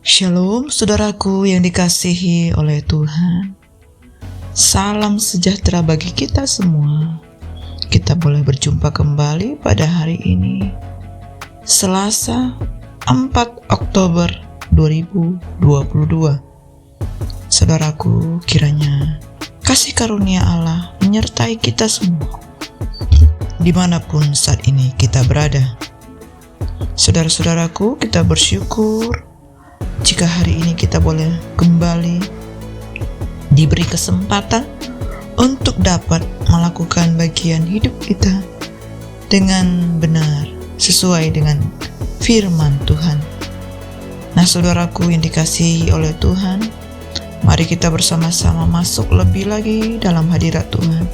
Shalom saudaraku yang dikasihi oleh Tuhan. Salam sejahtera bagi kita semua. Kita boleh berjumpa kembali pada hari ini, Selasa 4 Oktober 2022. Saudaraku, kiranya kasih karunia Allah menyertai kita semua, dimanapun saat ini kita berada. Saudara-saudaraku, kita bersyukur jika hari ini kita boleh kembali diberi kesempatan untuk dapat melakukan bagian hidup kita dengan benar sesuai dengan firman Tuhan. Nah, saudaraku yang dikasihi oleh Tuhan, mari kita bersama-sama masuk lebih lagi dalam hadirat Tuhan.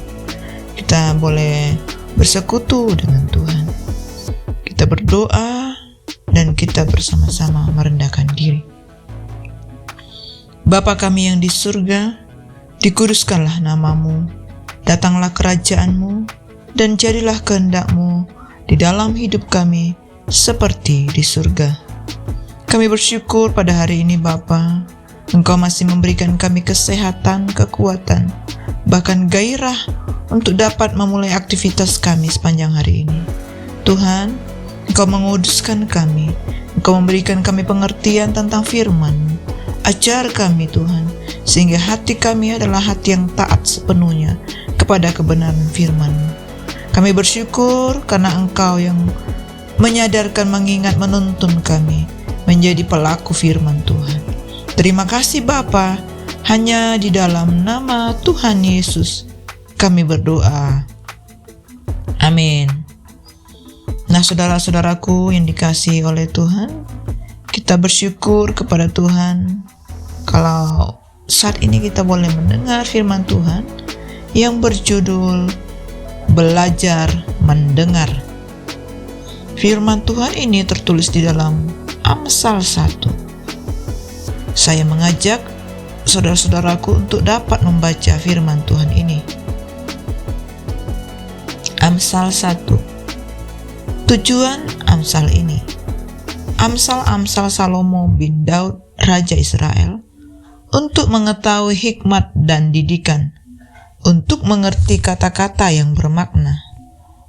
Kita boleh bersekutu dengan Tuhan. Kita berdoa dan kita bersama-sama merendahkan diri. Bapa kami yang di surga, dikuduskanlah namamu, datanglah kerajaanmu, dan jadilah kehendak-mu di dalam hidup kami seperti di surga. Kami bersyukur pada hari ini Bapa, Engkau masih memberikan kami kesehatan, kekuatan, bahkan gairah untuk dapat memulai aktivitas kami sepanjang hari ini. Tuhan, Engkau menguduskan kami, Engkau memberikan kami pengertian tentang firman-Mu. Ajar kami Tuhan, sehingga hati kami adalah hati yang taat sepenuhnya kepada kebenaran firman-Mu. Kami bersyukur karena Engkau yang menyadarkan, mengingat, menuntun kami menjadi pelaku firman Tuhan. Terima kasih Bapa, hanya di dalam nama Tuhan Yesus kami berdoa. Amin. Nah, saudara-saudaraku yang dikasihi oleh Tuhan, kita bersyukur kepada Tuhan kalau saat ini kita boleh mendengar firman Tuhan yang berjudul Belajar Mendengar. Firman Tuhan ini tertulis di dalam Amsal 1. Saya mengajak saudara-saudaraku untuk dapat membaca firman Tuhan ini. Amsal 1. Tujuan Amsal ini: Amsal-amsal Salomo bin Daud, Raja Israel, untuk mengetahui hikmat dan didikan, untuk mengerti kata-kata yang bermakna,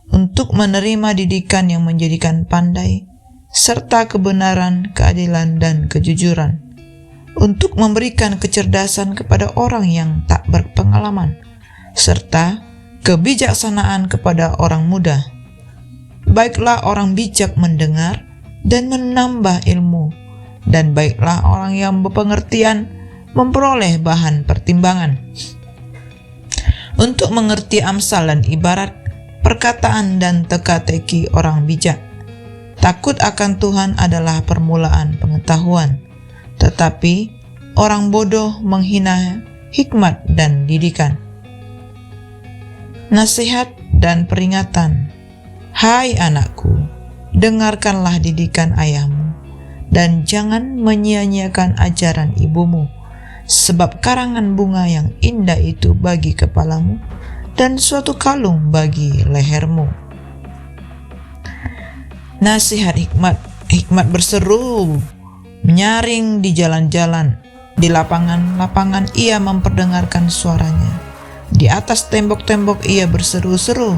untuk menerima didikan yang menjadikan pandai, serta kebenaran, keadilan, dan kejujuran, untuk memberikan kecerdasan kepada orang yang tak berpengalaman, serta kebijaksanaan kepada orang muda. Baiklah orang bijak mendengar dan menambah ilmu, dan baiklah orang yang berpengertian memperoleh bahan pertimbangan. Untuk mengerti amsal dan ibarat, perkataan dan teka-teki orang bijak. Takut akan Tuhan adalah permulaan pengetahuan, tetapi orang bodoh menghina hikmat dan didikan. Nasihat dan peringatan. Hai anakku, dengarkanlah didikan ayahmu, dan jangan menyia-nyiakan ajaran ibumu, sebab karangan bunga yang indah itu bagi kepalamu, dan suatu kalung bagi lehermu. Nasihat hikmat. Hikmat berseru, menyaring di jalan-jalan, di lapangan-lapangan ia memperdengarkan suaranya. Di atas tembok-tembok ia berseru-seru,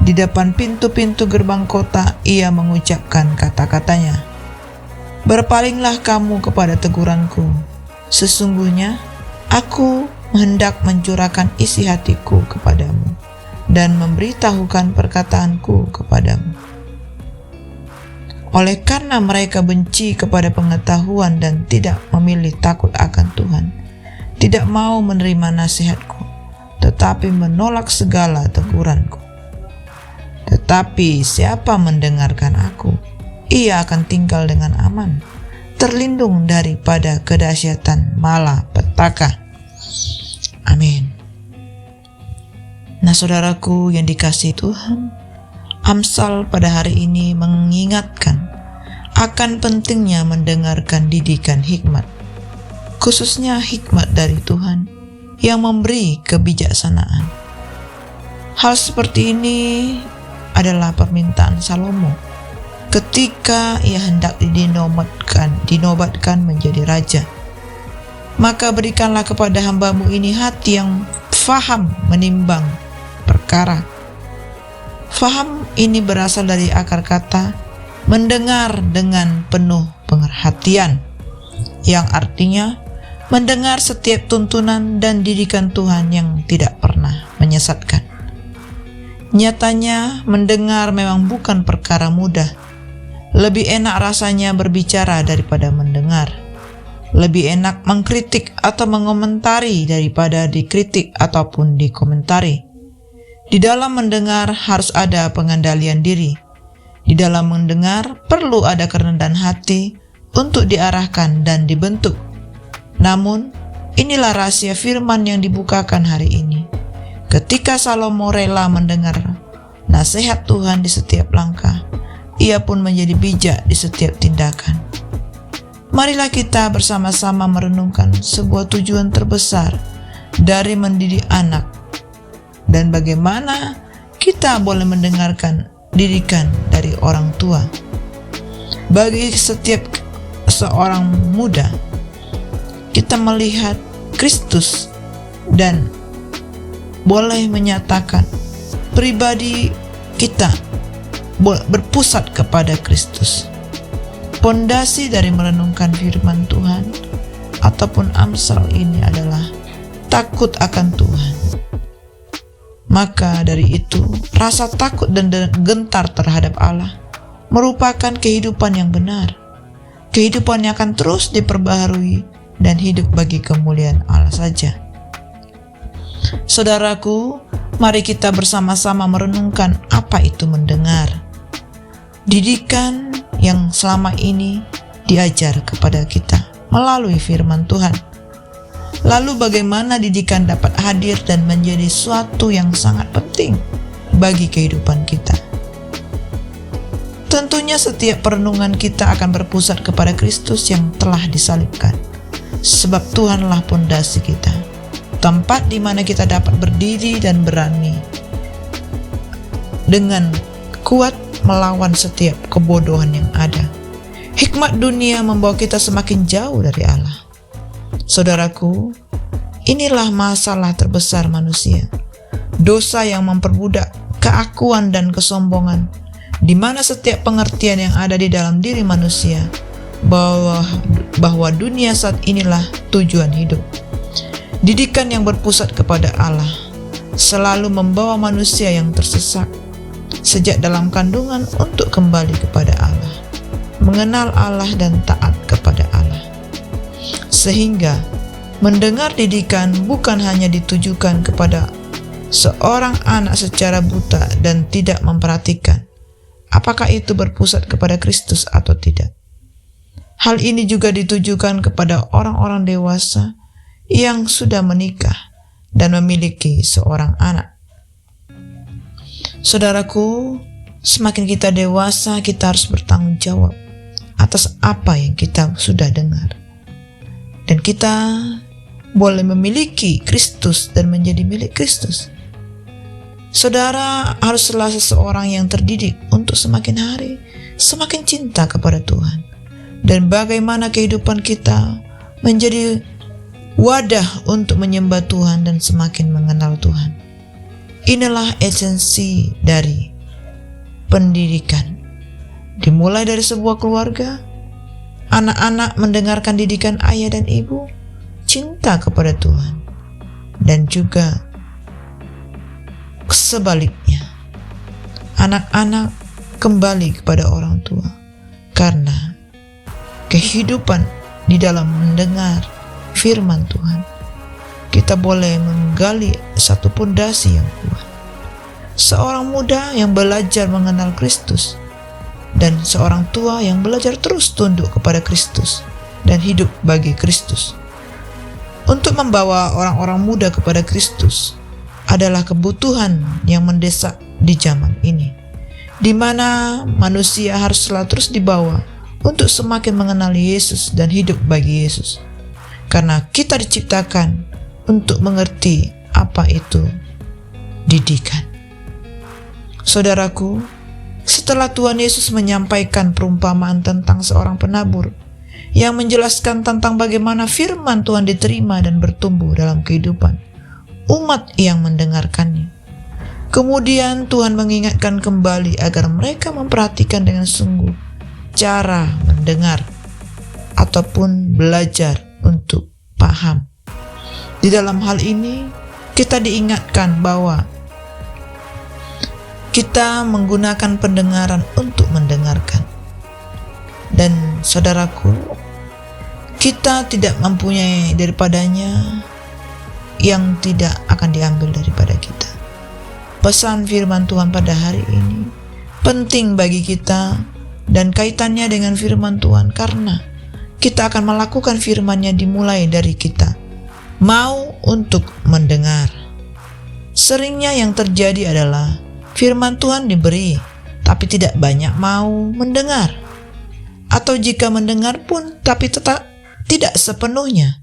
di depan pintu-pintu gerbang kota ia mengucapkan kata-katanya. Berpalinglah kamu kepada teguranku. Sesungguhnya aku hendak mencurahkan isi hatiku kepadamu dan memberitahukan perkataanku kepadamu. Oleh karena mereka benci kepada pengetahuan dan tidak memilih takut akan Tuhan, tidak mau menerima nasihatku, tetapi menolak segala teguranku. Tetapi siapa mendengarkan aku, ia akan tinggal dengan aman, terlindung daripada kedahsyatan malapetaka. Amin. Nah, saudaraku yang dikasihi Tuhan, Amsal pada hari ini mengingatkan akan pentingnya mendengarkan didikan hikmat, khususnya hikmat dari Tuhan yang memberi kebijaksanaan. Hal seperti ini adalah permintaan Salomo ketika ia hendak dinobatkan menjadi raja. Maka berikanlah kepada hamba-Mu ini hati yang faham menimbang perkara. Faham ini berasal dari akar kata mendengar dengan penuh perhatian, yang artinya mendengar setiap tuntunan dan didikan Tuhan yang tidak pernah menyesatkan. Nyatanya, mendengar memang bukan perkara mudah. Lebih enak rasanya berbicara daripada mendengar. Lebih enak mengkritik atau mengomentari daripada dikritik ataupun dikomentari. Di dalam mendengar harus ada pengendalian diri. Di dalam mendengar perlu ada kerendahan hati untuk diarahkan dan dibentuk. Namun, inilah rahasia firman yang dibukakan hari ini. Ketika Salomo rela mendengar nasihat Tuhan di setiap langkah, ia pun menjadi bijak di setiap tindakan. Marilah kita bersama-sama merenungkan sebuah tujuan terbesar dari mendidik anak dan bagaimana kita boleh mendengarkan didikan dari orang tua. Bagi setiap seorang muda, kita melihat Kristus dan boleh menyatakan pribadi kita berpusat kepada Kristus. Pondasi dari merenungkan firman Tuhan ataupun Amsal ini adalah takut akan Tuhan. Maka dari itu, rasa takut dan gentar terhadap Allah merupakan kehidupan yang benar. Kehidupan yang akan terus diperbaharui dan hidup bagi kemuliaan Allah saja. Saudaraku, mari kita bersama-sama merenungkan apa itu mendengar. Didikan yang selama ini diajar kepada kita melalui firman Tuhan. Lalu bagaimana didikan dapat hadir dan menjadi suatu yang sangat penting bagi kehidupan kita? Tentunya setiap perenungan kita akan berpusat kepada Kristus yang telah disalibkan. Sebab Tuhanlah pondasi kita, tempat di mana kita dapat berdiri dan berani dengan kuat melawan setiap kebodohan yang ada. Hikmat dunia membawa kita semakin jauh dari Allah. Saudaraku, inilah masalah terbesar manusia. Dosa yang memperbudak keakuan dan kesombongan, di mana setiap pengertian yang ada di dalam diri manusia bahwa dunia saat inilah tujuan hidup. Didikan yang berpusat kepada Allah selalu membawa manusia yang tersesat sejak dalam kandungan untuk kembali kepada Allah, mengenal Allah dan taat kepada Allah. Sehingga mendengar didikan bukan hanya ditujukan kepada seorang anak secara buta dan tidak memperhatikan apakah itu berpusat kepada Kristus atau tidak. Hal ini juga ditujukan kepada orang-orang dewasa yang sudah menikah dan memiliki seorang anak. Saudaraku, semakin kita dewasa, kita harus bertanggung jawab atas apa yang kita sudah dengar. Dan kita boleh memiliki Kristus dan menjadi milik Kristus. Saudara haruslah seseorang yang terdidik untuk semakin hari semakin cinta kepada Tuhan. Dan bagaimana kehidupan kita menjadi wadah untuk menyembah Tuhan dan semakin mengenal Tuhan. Inilah esensi dari pendidikan. Dimulai dari sebuah keluarga, anak-anak mendengarkan didikan ayah dan ibu, cinta kepada Tuhan. Dan juga sebaliknya, anak-anak kembali kepada orang tua. Karena kehidupan di dalam mendengar firman Tuhan, kita boleh menggali satu pondasi yang kuat. Seorang muda yang belajar mengenal Kristus dan seorang tua yang belajar terus tunduk kepada Kristus dan hidup bagi Kristus. Untuk membawa orang-orang muda kepada Kristus adalah kebutuhan yang mendesak di zaman ini, di mana manusia haruslah terus dibawa untuk semakin mengenal Yesus dan hidup bagi Yesus. Karena kita diciptakan untuk mengerti apa itu didikan. Saudaraku, Setelah Tuhan Yesus menyampaikan perumpamaan tentang seorang penabur yang menjelaskan tentang bagaimana firman Tuhan diterima dan bertumbuh dalam kehidupan umat yang mendengarkannya. Kemudian Tuhan mengingatkan kembali agar mereka memperhatikan dengan sungguh cara mendengar ataupun belajar untuk paham. Di dalam hal ini kita diingatkan bahwa kita menggunakan pendengaran untuk mendengarkan. Dan saudaraku, kita tidak mempunyai daripadanya yang tidak akan diambil daripada kita. Pesan firman Tuhan pada hari ini penting bagi kita dan kaitannya dengan firman Tuhan karena kita akan melakukan firman-Nya dimulai dari kita mau untuk mendengar. Seringnya yang terjadi adalah firman Tuhan diberi, tapi tidak banyak mau mendengar. Atau jika mendengar pun, tapi tetap tidak sepenuhnya.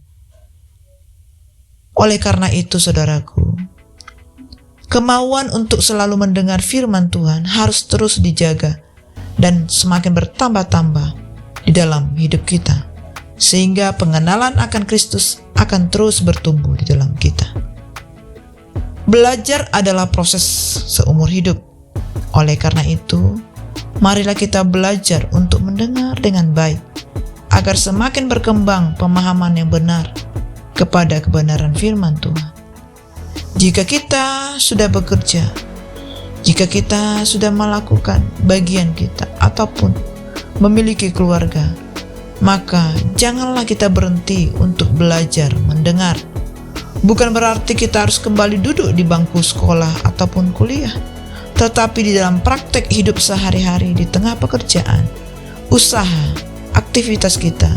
Oleh karena itu, saudaraku, kemauan untuk selalu mendengar firman Tuhan harus terus dijaga dan semakin bertambah-tambah di dalam hidup kita, sehingga pengenalan akan Kristus akan terus bertumbuh di dalam kita. Belajar adalah proses seumur hidup. Oleh karena itu, marilah kita belajar untuk mendengar dengan baik, agar semakin berkembang pemahaman yang benar kepada kebenaran firman Tuhan. Jika kita sudah bekerja, jika kita sudah melakukan bagian kita ataupun memiliki keluarga, maka janganlah kita berhenti untuk belajar mendengar. Bukan berarti kita harus kembali duduk di bangku sekolah ataupun kuliah, tetapi di dalam praktek hidup sehari-hari di tengah pekerjaan, usaha, aktivitas kita,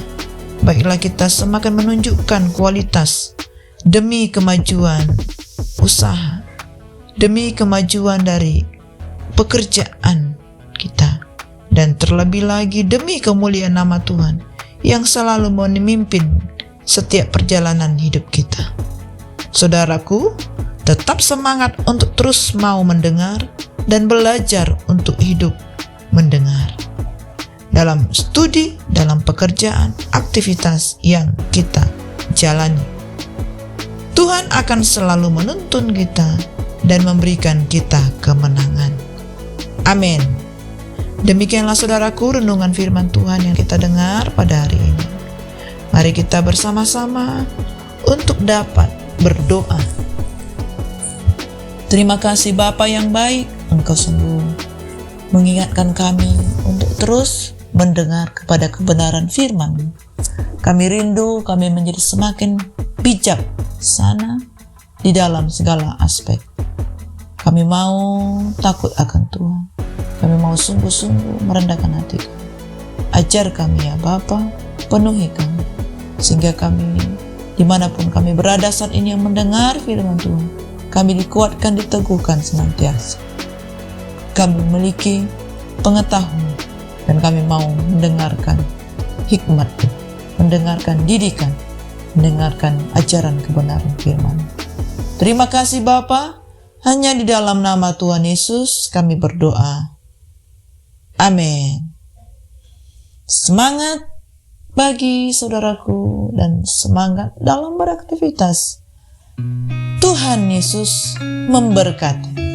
baiklah kita semakin menunjukkan kualitas demi kemajuan usaha, demi kemajuan dari pekerjaan kita, dan terlebih lagi demi kemuliaan nama Tuhan yang selalu memimpin setiap perjalanan hidup kita. Saudaraku, tetap semangat untuk terus mau mendengar dan belajar untuk hidup mendengar. Dalam studi, dalam pekerjaan, aktivitas yang kita jalani, Tuhan akan selalu menuntun kita dan memberikan kita kemenangan. Amin. Demikianlah saudaraku renungan firman Tuhan yang kita dengar pada hari ini. Mari kita bersama-sama untuk dapat berdoa. Terima kasih Bapa yang baik, Engkau sungguh mengingatkan kami untuk terus mendengar kepada kebenaran firman. Kami rindu kami menjadi semakin bijak sana di dalam segala aspek. Kami mau takut akan Tuhan. Kami mau sungguh-sungguh merendahkan hati kami. Ajar kami ya Bapa, penuhi kami, sehingga kami dimanapun kami berada saat ini yang mendengar firman Tuhan, kami dikuatkan, diteguhkan senantiasa. Kami memiliki pengetahuan dan kami mau mendengarkan hikmat, mendengarkan didikan, mendengarkan ajaran kebenaran firman. Terima kasih Bapa, hanya di dalam nama Tuhan Yesus kami berdoa. Amin. Semangat bagi saudaraku dan semangat dalam beraktivitas. Tuhan Yesus memberkati.